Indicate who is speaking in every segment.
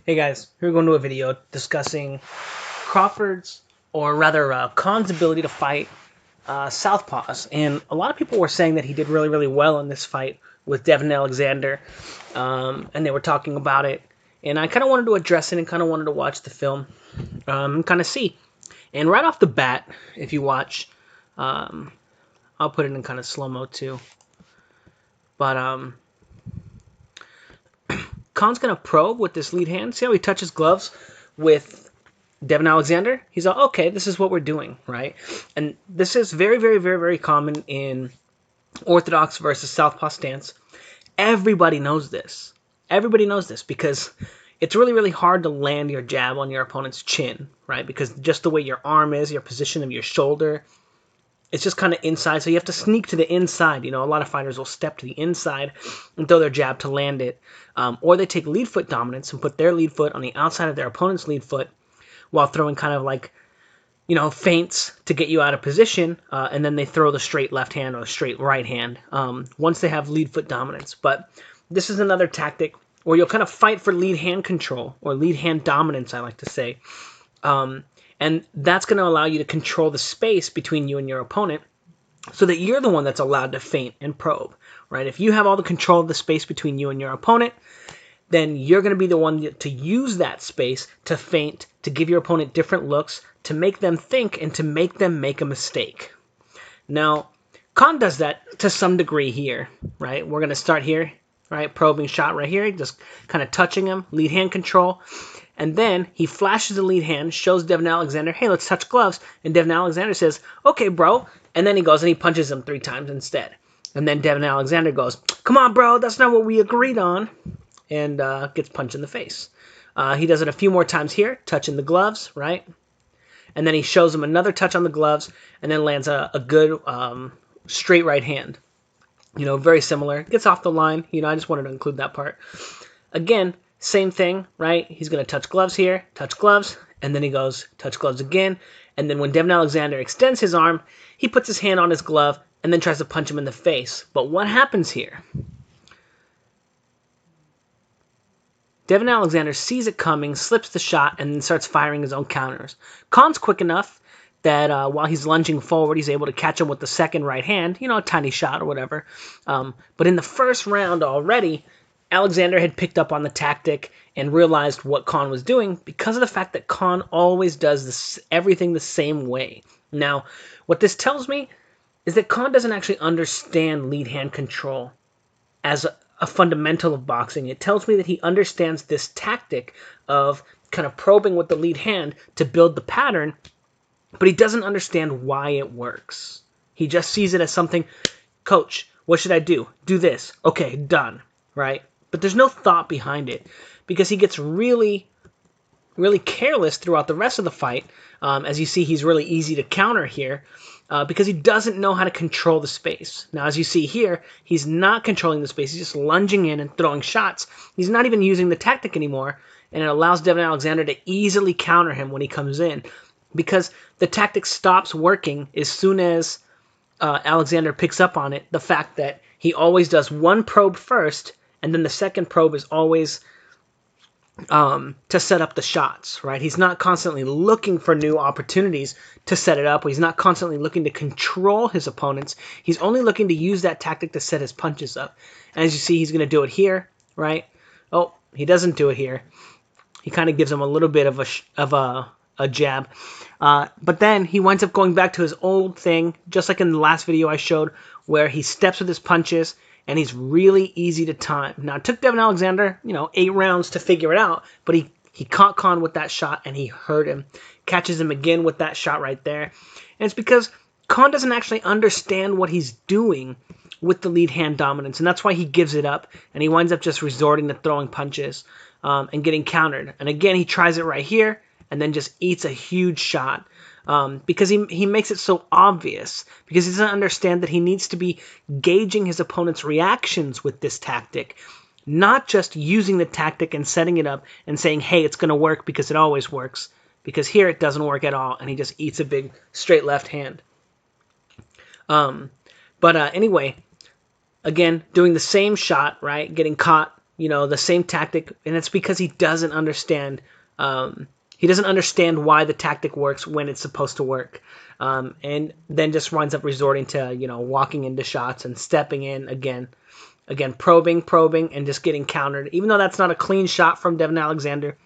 Speaker 1: Hey guys, we're going to a video discussing Crawford's, or rather Khan's ability to fight Southpaws. And a lot of people were saying that he did really, really well in this fight with Devin Alexander. And they were talking about it. And I kind of wanted to address it and kind of wanted to watch the film and kind of see. And right off the bat, if you watch, I'll put it in kind of slow-mo too. But Khan's going to probe with this lead hand. See how he touches gloves with Devin Alexander? He's like, okay, this is what we're doing, right? And this is very, very, very, very common in Orthodox versus Southpaw stance. Everybody knows this. Everybody knows this because it's really, really hard to land your jab on your opponent's chin, right? Because just the way your arm is, your position of your shoulder, it's just kind of inside, so you have to sneak to the inside. You know, a lot of fighters will step to the inside and throw their jab to land it. Or they take lead foot dominance and put their lead foot on the outside of their opponent's lead foot while throwing kind of like, you know, feints to get you out of position, and then they throw the straight left hand or the straight right hand once they have lead foot dominance. But this is another tactic where you'll kind of fight for lead hand control, or lead hand dominance, I like to say. And that's going to allow you to control the space between you and your opponent so that you're the one that's allowed to feint and probe, right? If you have all the control of the space between you and your opponent, then you're going to be the one to use that space to feint, to give your opponent different looks, to make them think, and to make them make a mistake. Now, Khan does that to some degree here, right? We're going to start here, right? Probing shot right here, just kind of touching him, lead hand control. And then he flashes the lead hand, shows Devin Alexander, hey, let's touch gloves. And Devin Alexander says, okay, bro. And then he goes and he punches him 3 times instead. And then Devin Alexander goes, come on, bro, that's not what we agreed on. And gets punched in the face. He does it a few more times here, touching the gloves, right? And then he shows him another touch on the gloves and then lands a good straight right hand. You know, very similar. Gets off the line. You know, I just wanted to include that part. Again, same thing, right? He's going to touch gloves here, touch gloves, and then he goes, touch gloves again. And then when Devin Alexander extends his arm, he puts his hand on his glove and then tries to punch him in the face. But what happens here? Devin Alexander sees it coming, slips the shot, and then starts firing his own counters. Khan's quick enough that while he's lunging forward, he's able to catch him with the second right hand, you know, a tiny shot or whatever. But in the first round already, Alexander had picked up on the tactic and realized what Khan was doing because of the fact that Khan always does everything the same way. Now, what this tells me is that Khan doesn't actually understand lead hand control as a fundamental of boxing. It tells me that he understands this tactic of kind of probing with the lead hand to build the pattern, but he doesn't understand why it works. He just sees it as something, coach, what should I do? Do this. Okay, done, right? But there's no thought behind it because he gets really, really careless throughout the rest of the fight. As you see, he's really easy to counter here because he doesn't know how to control the space. Now, as you see here, he's not controlling the space. He's just lunging in and throwing shots. He's not even using the tactic anymore, and it allows Devin Alexander to easily counter him when he comes in because the tactic stops working as soon as Alexander picks up on it, the fact that he always does one probe first, and then the second probe is always to set up the shots, right? He's not constantly looking for new opportunities to set it up. He's not constantly looking to control his opponents. He's only looking to use that tactic to set his punches up. And as you see, he's going to do it here, right? Oh, he doesn't do it here. He kind of gives him a little bit of a jab. But then he winds up going back to his old thing, just like in the last video I showed, where he steps with his punches, and he's really easy to time. Now, it took Devin Alexander, 8 rounds to figure it out, but he caught Khan with that shot, and he hurt him. Catches him again with that shot right there. And it's because Khan doesn't actually understand what he's doing with the lead hand dominance, and that's why he gives it up, and he winds up just resorting to throwing punches and getting countered. And again, he tries it right here, and then just eats a huge shot. Because he makes it so obvious, because he doesn't understand that he needs to be gauging his opponent's reactions with this tactic, not just using the tactic and setting it up and saying, hey, it's going to work because it always works, because here it doesn't work at all, and he just eats a big straight left hand. Anyway, again, doing the same shot, right, getting caught the same tactic, and it's because he doesn't understand. He doesn't understand why the tactic works when it's supposed to work, and then just winds up resorting to walking into shots and stepping in again, probing, and just getting countered. Even though that's not a clean shot from Devin Alexander,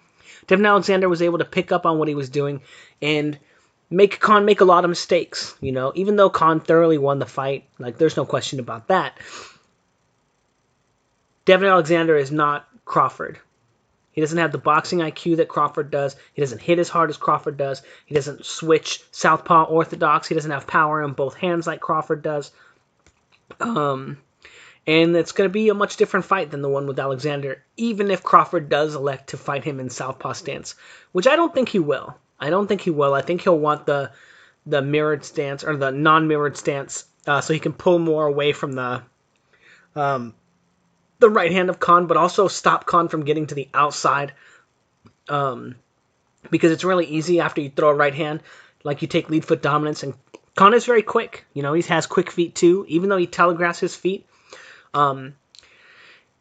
Speaker 1: Devin Alexander was able to pick up on what he was doing and make Khan make a lot of mistakes. Even though Khan thoroughly won the fight, like there's no question about that. Devin Alexander is not Crawford. He doesn't have the boxing IQ that Crawford does. He doesn't hit as hard as Crawford does. He doesn't switch southpaw orthodox. He doesn't have power in both hands like Crawford does. And it's going to be a much different fight than the one with Alexander, even if Crawford does elect to fight him in southpaw stance, which I don't think he will. I think he'll want the mirrored stance or the non-mirrored stance, so he can pull more away from the right hand of Khan, but also stop Khan from getting to the outside. Because it's really easy after you throw a right hand, like you take lead foot dominance, and Khan is very quick. He has quick feet too, even though he telegraphs his feet.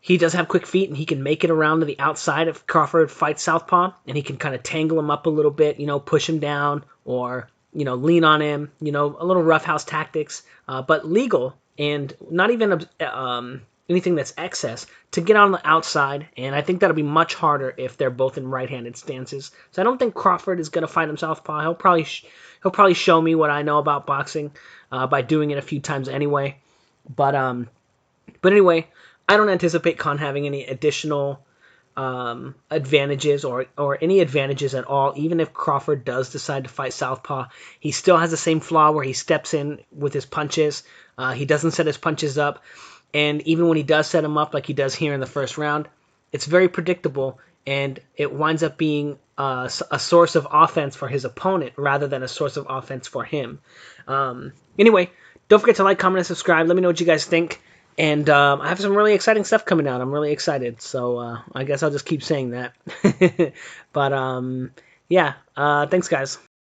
Speaker 1: He does have quick feet, and he can make it around to the outside if Crawford fights southpaw, and he can kind of tangle him up a little bit, push him down, or lean on him, a little roughhouse tactics, but legal and not even anything that's excess to get on the outside, and I think that'll be much harder if they're both in right-handed stances. So I don't think Crawford is going to fight him southpaw. He'll probably show me what I know about boxing by doing it a few times anyway. But anyway, I don't anticipate Khan having any additional advantages or any advantages at all. Even if Crawford does decide to fight southpaw, he still has the same flaw where he steps in with his punches. He doesn't set his punches up. And even when he does set him up like he does here in the first round, it's very predictable, and it winds up being a source of offense for his opponent rather than a source of offense for him. Anyway, don't forget to like, comment, and subscribe. Let me know what you guys think. And I have some really exciting stuff coming out. I'm really excited. So I guess I'll just keep saying that. But yeah, thanks, guys.